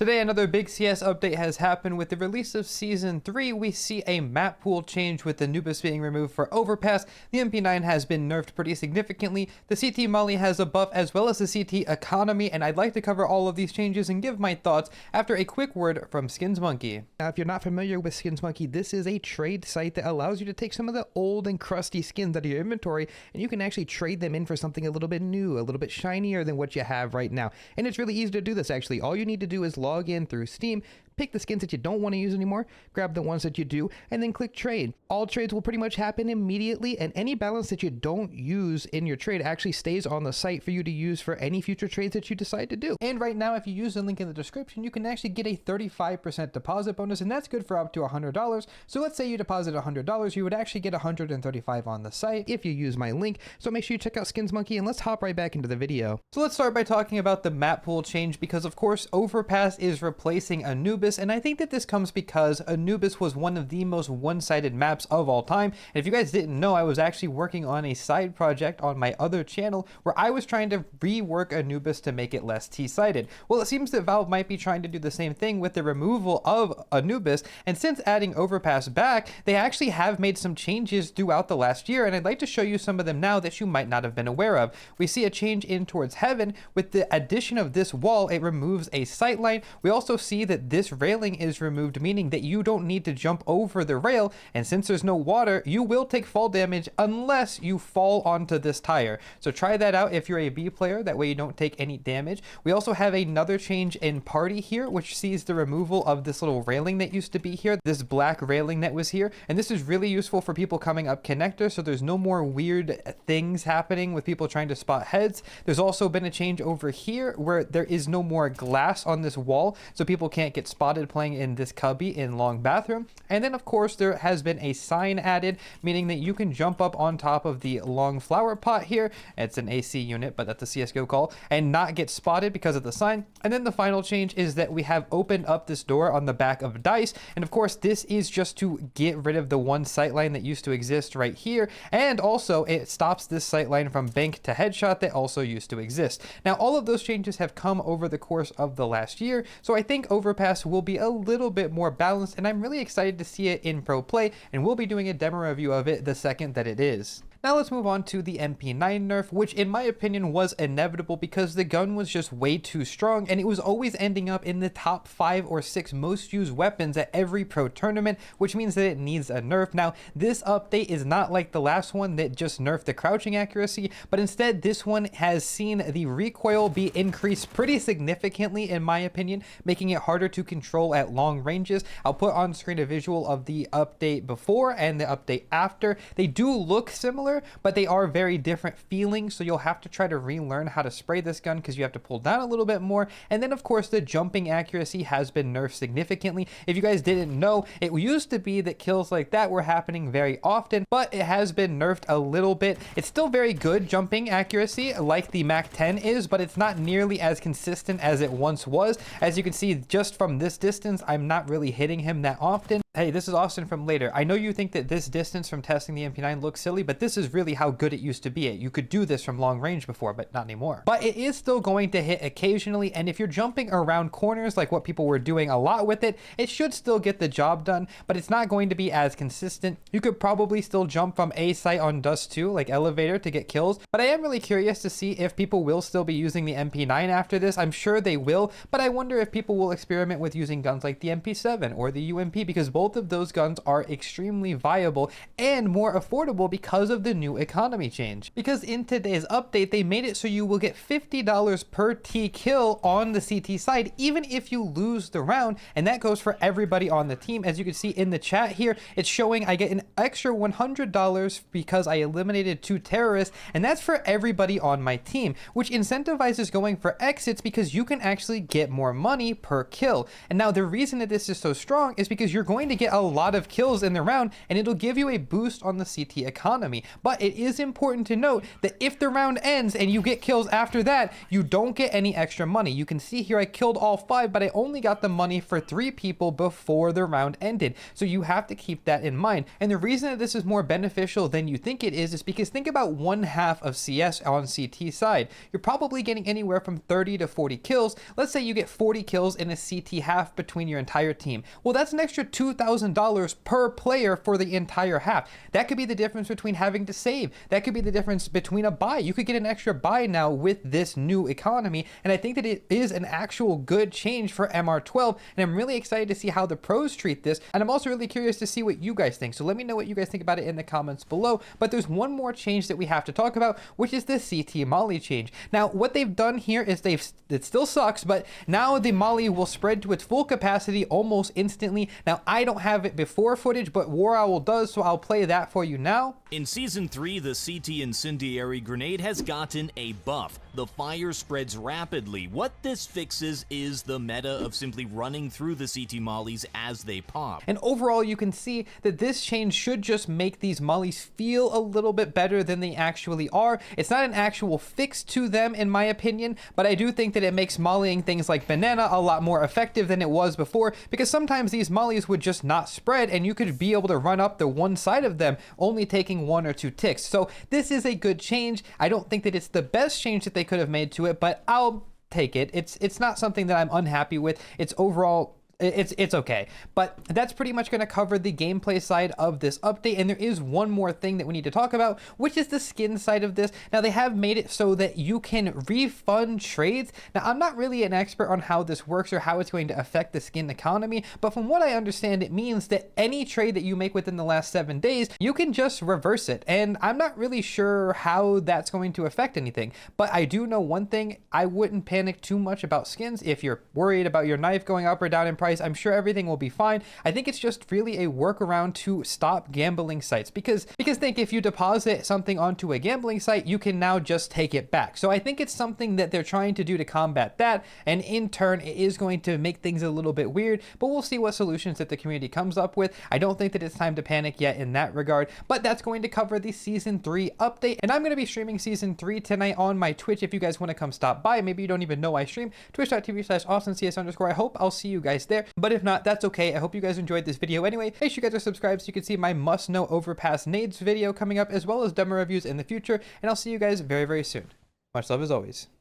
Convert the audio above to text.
Today, another big CS update has happened. With the release of Season 3, we see a map pool change with the Anubis being removed for Overpass. The MP9 has been nerfed pretty significantly. The CT Molly has a buff as well as the CT economy, and I'd like to cover all of these changes and give my thoughts after a quick word from SkinsMonkey. Now, if you're not familiar with SkinsMonkey, this is a trade site that allows you to take some of the old and crusty skins out of your inventory, and you can actually trade them in for something a little bit new, a little bit shinier than what you have right now. And it's really easy to do this, actually. All you need to do is log in through Steam, pick the skins that you don't want to use anymore, grab the ones that you do, and then click trade. All trades will pretty much happen immediately, and any balance that you don't use in your trade actually stays on the site for you to use for any future trades that you decide to do. And right now, if you use the link in the description, you can actually get a 35% deposit bonus, and that's good for up to $100. So let's say you deposit $100, you would actually get $135 on the site if you use my link. So make sure you check out SkinsMonkey, and let's hop right back into the video. So let's start by talking about the map pool change, because of course Overpass is replacing Anubis, and I think that this comes because Anubis was one of the most one-sided maps of all time. And if you guys didn't know, I was actually working on a side project on my other channel where I was trying to rework Anubis to make it less T-sided. Well, it seems that Valve might be trying to do the same thing with the removal of Anubis, and since adding Overpass back, they actually have made some changes throughout the last year, and I'd like to show you some of them now that you might not have been aware of. We see a change in towards heaven. With the addition of this wall, it removes a sightline. We also see that this railing is removed, meaning that you don't need to jump over the rail, and since there's no water, you will take fall damage unless you fall onto this tire. So try that out if you're a B player, that way you don't take any damage. We also have another change in party here, which sees the removal of this little railing that used to be here, this black railing that was here, and this is really useful for people coming up connector, so there's no more weird things happening with people trying to spot heads. There's also been a change over here where there is no more glass on this wall, so people can't get spotted playing in this cubby in long bathroom. And then of course there has been a sign added, meaning that you can jump up on top of the long flower pot here. It's an AC unit, but that's a CSGO call, and not get spotted because of the sign. And then the final change is that we have opened up this door on the back of Dice, and of course this is just to get rid of the one sightline that used to exist right here, and also it stops this sightline from bank to headshot that also used to exist. Now all of those changes have come over the course of the last year, so I think Overpass will be a little bit more balanced, and I'm really excited to see it in pro play, and we'll be doing a demo review of it the second that it is. Now let's move on to the MP9 nerf, which in my opinion was inevitable because the gun was just way too strong, and it was always ending up in the top 5 or 6 most used weapons at every pro tournament, which means that it needs a nerf. Now this update is not like the last one that just nerfed the crouching accuracy, but instead this one has seen the recoil be increased pretty significantly in my opinion, making it harder to control at long ranges. I'll put on screen a visual of the update before and the update after. They do look similar, but they are very different feelings, so you'll have to try to relearn how to spray this gun because you have to pull down a little bit more. And then of course the jumping accuracy has been nerfed significantly. If you guys didn't know, it used to be that kills like that were happening very often, but it has been nerfed a little bit. It's still very good jumping accuracy like the Mac 10 is, but it's not nearly as consistent as it once was. As you can see just from this distance, I'm not really hitting him that often. Hey, this is Austin from later. I know you think that this distance from testing the MP9 looks silly, but this is really how good it used to be. You could do this from long range before, but not anymore. But it is still going to hit occasionally, and if you're jumping around corners like what people were doing a lot with it, it should still get the job done, but it's not going to be as consistent. You could probably still jump from a site on Dust 2, like Elevator, to get kills, but I am really curious to see if people will still be using the MP9 after this. I'm sure they will, but I wonder if people will experiment with using guns like the MP7 or the UMP, because both of those guns are extremely viable and more affordable because of the new economy change. Because in today's update, they made it so you will get $50 per T kill on the CT side, even if you lose the round, and that goes for everybody on the team. As you can see in the chat here, it's showing I get an extra $100 because I eliminated 2 terrorists, and that's for everybody on my team, which incentivizes going for exits because you can actually get more money per kill. And now the reason that this is so strong is because you're going to to get a lot of kills in the round, and it'll give you a boost on the CT economy. But it is important to note that if the round ends and you get kills after that, you don't get any extra money. You can see here I killed all 5, but I only got the money for 3 people before the round ended. So you have to keep that in mind. And the reason that this is more beneficial than you think it is because think about 1/2 of CS on CT side. You're probably getting anywhere from 30 to 40 kills. Let's say you get 40 kills in a CT half between your entire team. Well, that's an extra $2,000 per player for the entire half. That could be the difference between having to save. That could be the difference between a buy. You could get an extra buy now with this new economy. And I think that it is an actual good change for MR12. And I'm really excited to see how the pros treat this. And I'm also really curious to see what you guys think. So let me know what you guys think about it in the comments below. But there's one more change that we have to talk about, which is the CT Molly change. Now, what they've done here is it still sucks, but now the Molly will spread to its full capacity almost instantly. Now, I don't have it before footage, but War Owl does, so I'll play that for you now. In Season 3, the CT Incendiary Grenade has gotten a buff. The fire spreads rapidly. What this fixes is the meta of simply running through the CT mollies as they pop. And overall, you can see that this change should just make these mollies feel a little bit better than they actually are. It's not an actual fix to them, in my opinion, but I do think that it makes mollying things like banana a lot more effective than it was before, because sometimes these mollies would just not spread and you could be able to run up the one side of them, only taking 1 or 2 ticks. So this is a good change. I don't think that it's the best change that they could have made to it, but I'll take it. It's not something that I'm unhappy with. It's overall, it's okay. But that's pretty much going to cover the gameplay side of this update. And there is one more thing that we need to talk about, which is the skin side of this. Now, they have made it so that you can refund trades. Now, I'm not really an expert on how this works or how it's going to affect the skin economy, but from what I understand, it means that any trade that you make within the last 7 days, you can just reverse it. And I'm not really sure how that's going to affect anything, but I do know one thing: I wouldn't panic too much about skins. If you're worried about your knife going up or down in price, I'm sure everything will be fine. I think it's just really a workaround to stop gambling sites, because think, if you deposit something onto a gambling site, you can now just take it back. So I think it's something that they're trying to do to combat that, and in turn it is going to make things a little bit weird, but we'll see what solutions that the community comes up with. I don't think that it's time to panic yet in that regard, but that's going to cover the Season 3 update, and I'm going to be streaming Season 3 tonight on my Twitch. If you guys want to come stop by, maybe you don't even know I stream, twitch.tv/AustenCS_. I hope I'll see you guys there. But if not, that's okay. I hope you guys enjoyed this video anyway. Make sure you guys are subscribed so you can see my must-know Overpass nades video coming up, as well as demo reviews in the future. And I'll see you guys very, very soon. Much love as always.